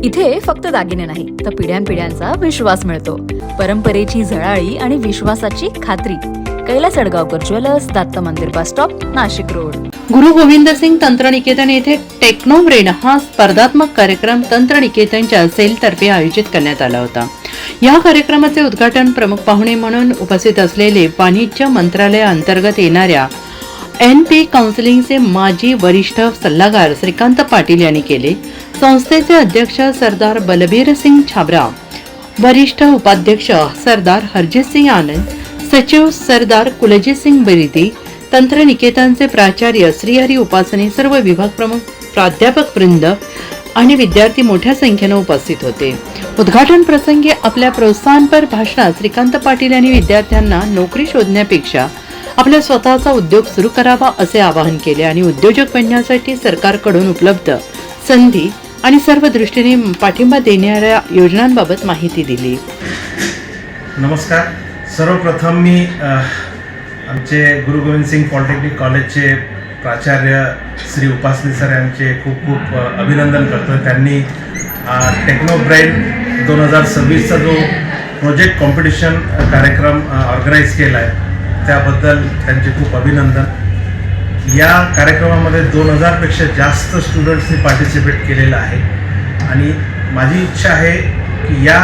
इथे फक्त दागिने नाही तर पिढ्यानपिढ्यांचा विश्वास मिळतो. परंपरेची झळाळी आणि विश्वासाची खात्री. कैलास अडगावकर ज्वेलर्स, दत्त मंदिर बस स्टॉप, नाशिक रोड. गुरु गोविंद सिंग तंत्रनिकेतन येथे टेक्नो ब्रेन हा स्पर्धात्मक कार्यक्रम तंत्रनिकेतनच्या सेल तर्फे आयोजित करण्यात आला होता. या कार्यक्रमाचे उद्घाटन प्रमुख पाहुणे म्हणून उपस्थित असलेले वाणिज्य मंत्रालय अंतर्गत येणाऱ्या NP काउन्सिलिंगचे माजी वरिष्ठ सल्लागार श्रीकांत पाटील यांनी केले. संस्थेचे अध्यक्ष सरदार बलबीर सिंग छाबरा, वरिष्ठ उपाध्यक्ष सरदार हरजित सिंग आनंद, सचिव सरदार कुलजीत सिंग बेरिती, तंत्रनिकेतनचे प्राचार्य श्रीहरी उपासने, सर्व विभाग प्रमुख, प्राध्यापक वृंद आणि विद्यार्थी मोठ्या संख्येने उपस्थित होते. उद्घाटन प्रसंगी आपल्या प्रोत्साहनपर भाषणात श्रीकांत पाटील यांनी विद्यार्थ्यांना नोकरी शोधण्यापेक्षा आपला स्वतःचा उद्योग सुरू करावा असे आवाहन केले आणि उद्योजक बनण्यासाठी सरकारकडून उपलब्ध संधी आणि सर्व दृष्टीने पाठिंबा देणाऱ्या योजनांबाबत माहिती दिली. नमस्कार. सर्वप्रथम मी आमचे गुरु गोविंद सिंग पॉलिटेक्निक कॉलेजचे प्राचार्य श्री उपासने सर यांचे खूप खूप अभिनंदन करतो. त्यांनी टेक्नो ब्रेन 2026चा जो प्रोजेक्ट कॉम्पिटिशन कार्यक्रम ऑर्गनाईज केला आहे त्याबद्दल त्यांचे खूप अभिनंदन. या कार्यक्रमामध्ये 2000पेक्षा जास्त स्टुडंट्सनी पार्टिसिपेट केलेलं आहे आणि माझी इच्छा आहे की या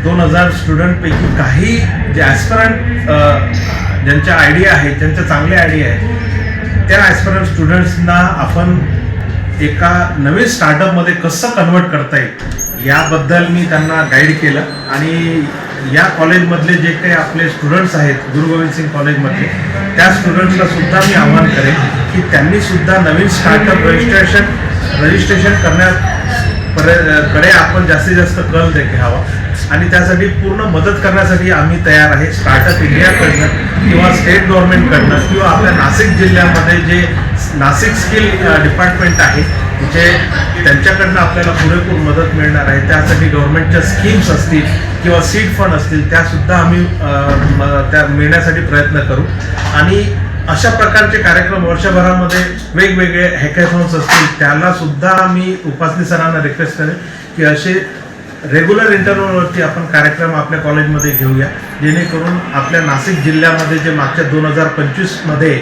2000 स्टुडंटपैकी काही जे ॲस्पिरंट ज्यांच्या आयडिया आहेत, ज्यांच्या चांगल्या आयडिया आहेत, त्या ॲस्पिरंट स्टुडंट्सना आपण एका नवीन स्टार्टअपमध्ये कसं कन्वर्ट करता येईल याबद्दल मी त्यांना गाईड केलं. आणि या कॉलेजमधले जे काही आपले स्टुडंट्स आहेत गुरु गोविंद सिंग कॉलेजमधले, त्या स्टुडंट्सला सुद्धा मी आवाहन करेन की त्यांनी सुद्धा नवीन स्टार्टअप रजिस्ट्रेशन करण्याकडे आपण जास्तीत जास्त कल घ्यावा आणि त्यासाठी पूर्ण मदत करण्यासाठी आम्ही तयार आहे. स्टार्टअप इंडियाकडनं किंवा स्टेट गव्हर्नमेंटकडनं किंवा आपल्या नाशिक जिल्ह्यामध्ये जे नाशिक स्किल डिपार्टमेंट आहे जे त्यांच्याकडनं आपल्याला पुरेपूर मदत मिळणार आहे. त्यासाठी गव्हर्नमेंटच्या स्कीम्स असतील किंवा सीड फंड असतील त्यासुद्धा आम्ही त्या मिळण्यासाठी प्रयत्न करू. आणि अशा प्रकारचे कार्यक्रम वर्षभरामध्ये वेगवेगळे हॅकॅथॉन्स असतील त्यालासुद्धा आम्ही उपासनी सरांना रिक्वेस्ट करेन की असे रेग्युलर इंटरव्ह्यूवरती आपण कार्यक्रम आपल्या कॉलेजमध्ये घेऊया, जेणेकरून आपल्या नाशिक जिल्ह्यामध्ये जे मागच्या 2025मध्ये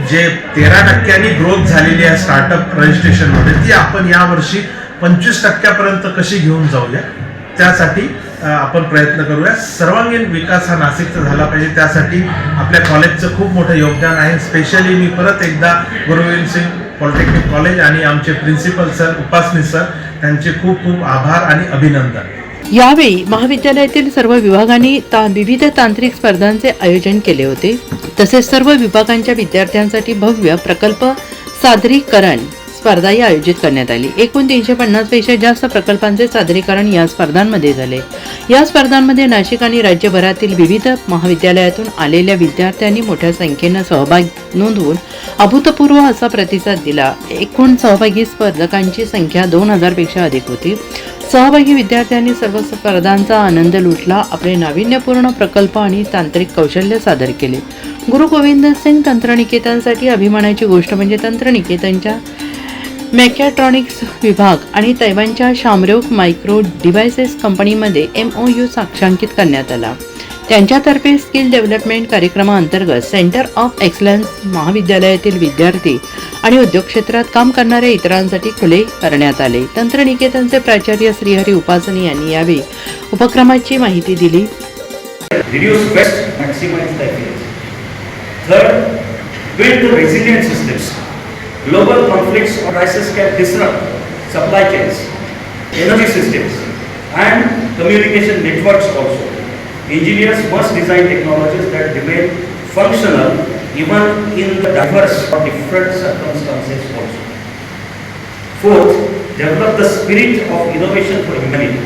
जे 13% ग्रोथ झालेली आहे स्टार्टअप रजिस्ट्रेशनमध्ये, ती आपण यावर्षी 25% कशी घेऊन जाऊया त्यासाठी आपण प्रयत्न करूया. सर्वांगीण विकास हा नाशिकचा झाला पाहिजे, त्यासाठी आपल्या कॉलेजचं खूप मोठं योगदान आहे. स्पेशली मी परत एकदा गुरु गोविंद सिंग पॉलिटेक्निक कॉलेज आणि आमचे प्रिन्सिपल सर उपासनी सर त्यांचे खूप खूप आभार आणि अभिनंदन. यावेळी महाविद्यालयातील सर्व विभागांनी विविध तांत्रिक स्पर्धांचे आयोजन केले होते. तसेच सर्व विभागांच्या विद्यार्थ्यांसाठी भव्य प्रकल्प सादरीकरण स्पर्धाही आयोजित करण्यात आली. एकूण 350 पेक्षा जास्त प्रकल्पांचे सादरीकरण या स्पर्धांमध्ये झाले. या स्पर्धांमध्ये नाशिक आणि राज्यभरातील विविध महाविद्यालयातून आलेल्या विद्यार्थ्यांनी मोठ्या संख्येने सहभाग नोंदवून अभूतपूर्व असा प्रतिसाद दिला. एकूण सहभागी स्पर्धकांची संख्या 2000 पेक्षा अधिक होती. सहभागी विद्यार्थ्यांनी सर्व स्पर्धांचा आनंद लुटला, आपले नाविन्यपूर्ण प्रकल्प आणि तांत्रिक कौशल्य सादर केले. गुरु गोविंद सिंग तंत्रनिकेतनसाठी अभिमानाची गोष्ट म्हणजे तंत्रनिकेतनच्या मेकॅट्रॉनिक्स विभाग आणि तैवानच्या शामरोक मायक्रो डिव्हायसेस कंपनीमध्ये MOU साक्षांकित करण्यात आला. त्यांच्यातर्फे स्किल डेव्हलपमेंट कार्यक्रमाअंतर्गत सेंटर ऑफ एक्सलन्स महाविद्यालयातील विद्यार्थी आणि उद्योग क्षेत्रात काम करणाऱ्या इतरांसाठी खुले करण्यात आले. तंत्रनिकेतनचे प्राचार्य श्रीहरी उपासने यांनी यावेळी उपक्रमाची माहिती दिली. Global conflicts or crises can disrupt supply chains, energy systems, and communication networks also. Engineers must design technologies that remain functional even in the diverse or different circumstances also. Fourth, develop the spirit of innovation for humanity.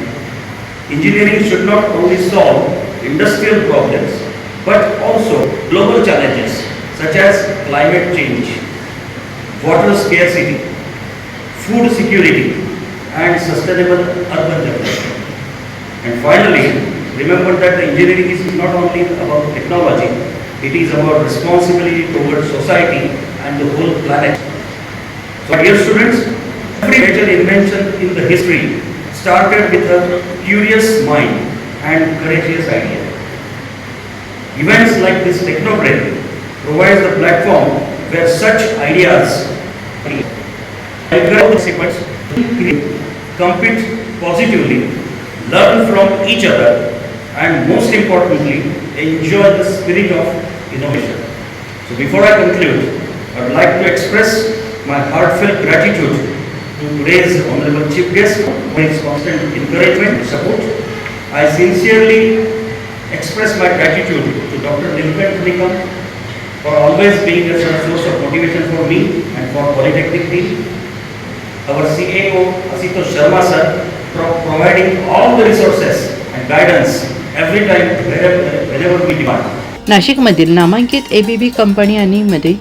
Engineering should not only solve industrial problems but also global challenges such as climate change, water scarcity, food security, and sustainable urban development. And finally, remember that the engineering is not only about technology, it is about responsibility towards society and the whole planet. So dear students, every major invention in the history started with a curious mind and courageous idea. Events like this Technobrain provides the platform where such ideas participants compete positively, learn from each other, and most importantly, enjoy the spirit of innovation. So before I conclude, I would like to express my heartfelt gratitude to today's Honorable Chief Guest for his constant encouragement and support. I sincerely express my gratitude to Dr. Nilkant Nikam for always being a source of motivation for me and for Polytechnic team. Our CAO Asitosh Sharma sir for providing all the resources and guidance every time whenever we demand. नाशिकमधील नामांकित ABB company आणि मध्ये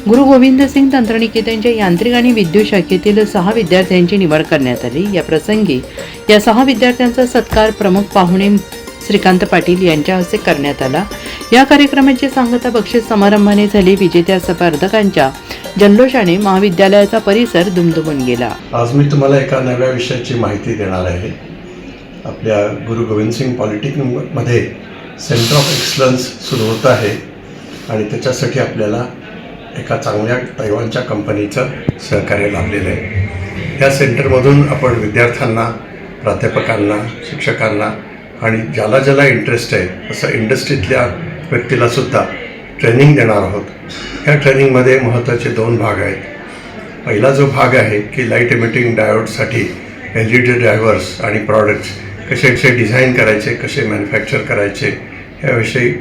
गुरु गोविंद सिंग तंत्रनिकेतनच्या यांत्रिक आणि विद्युत शाखेतील 6 विद्यार्थ्यांची निवड करण्यात आली. या प्रसंगी या 6 विद्यार्थ्यांचा सत्कार प्रमुख पाहुणे श्रीकांत पाटील यांच्या हस्ते करण्यात आला. या कार्यक्रमाची सांगता बक्षीस समारंभाने झाली. विजेत्या स्पर्धकांच्या जल्लोषाने महाविद्यालयाचा परिसर दुमदुमून गेला. आज मी तुम्हाला एका नव्या विषयाची माहिती देणार आहे. आपल्या गुरु गोविंद सिंग पॉलिटेक्निकमध्ये सेंटर ऑफ एक्सलन्स सुरू होत आहे आणि त्याच्यासाठी आपल्याला एका चांगल्या तैवानच्या कंपनीचं सहकार्य लाभलेलं आहे. या सेंटरमधून आपण विद्यार्थ्यांना, प्राध्यापकांना, शिक्षकांना आणि ज्याला ज्याला इंटरेस्ट आहे असं इंडस्ट्रीतल्या व्यक्तीलासुद्धा ट्रेनिंग देणार आहोत. ह्या ट्रेनिंगमध्ये महत्त्वाचे 2 भाग आहेत. पहिला जो भाग आहे की लाईट इमिटिंग डायोडसाठी LED ड्रायव्हर्स आणि प्रॉडक्ट्स कसे कसे डिझाईन करायचे, कसे मॅन्युफॅक्चर करायचे याविषयी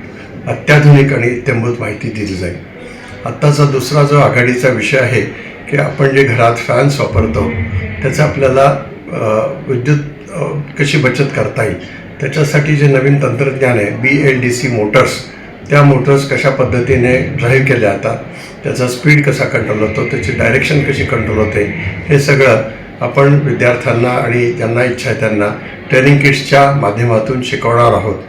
अत्याधुनिक आणि इत्यंभूत माहिती दिली जाईल. आत्ताचा दुसरा जो आघाडीचा विषय आहे की आपण जे घरात फॅन्स वापरतो त्याचा आपल्याला विद्युत कशी बचत करता येईल, त्याच्यासाठी जे नवीन तंत्रज्ञान आहे BLDC मोटर्स, त्या मोटर्स कशा पद्धतीने ड्राईव्ह केल्या जातात, त्याचा स्पीड कसा कंट्रोल होतो, त्याची डायरेक्शन कशी कंट्रोल होते, हे सगळं आपण विद्यार्थ्यांना आणि ज्यांना इच्छा आहे त्यांना ट्रेनिंग किट्सच्या माध्यमातून शिकवणार आहोत.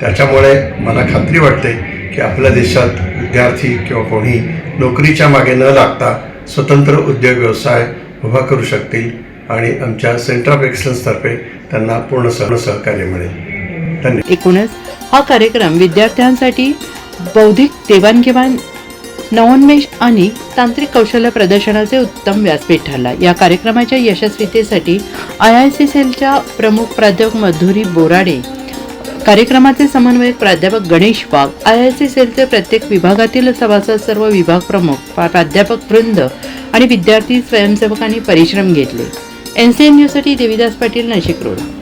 त्याच्यामुळे मला खात्री वाटते की आपल्या देशात विद्यार्थी किंवा कोणी नोकरीच्या मागे न लागता स्वतंत्र उद्योग व्यवसाय उभा करू शकतील आणि आमच्या सेंटर ऑफ एक्सलन्सतर्फे त्यांना पूर्ण सहकार्य मिळेल. धन्यवाद. एकूणच हा कार्यक्रम विद्यार्थ्यांसाठी बौद्धिक देवाणघेवाण, नवोन्मेष आणि तांत्रिक कौशल्य प्रदर्शनाचे उत्तम व्यासपीठ ठरला. या कार्यक्रमाच्या यशस्वीतेसाठी IIC सेलच्या प्रमुख प्राध्यापक मधुरी बोराडे, कार्यक्रमाचे समन्वयक प्राध्यापक गणेश वाघ, IIC सेलचे प्रत्येक विभागातील सभासद, सर्व विभाग प्रमुख, प्राध्यापक वृंद आणि विद्यार्थी स्वयंसेवकांनी परिश्रम घेतले. NCN न्यूजसाठी देविदास पाटील, नाशिक रोड.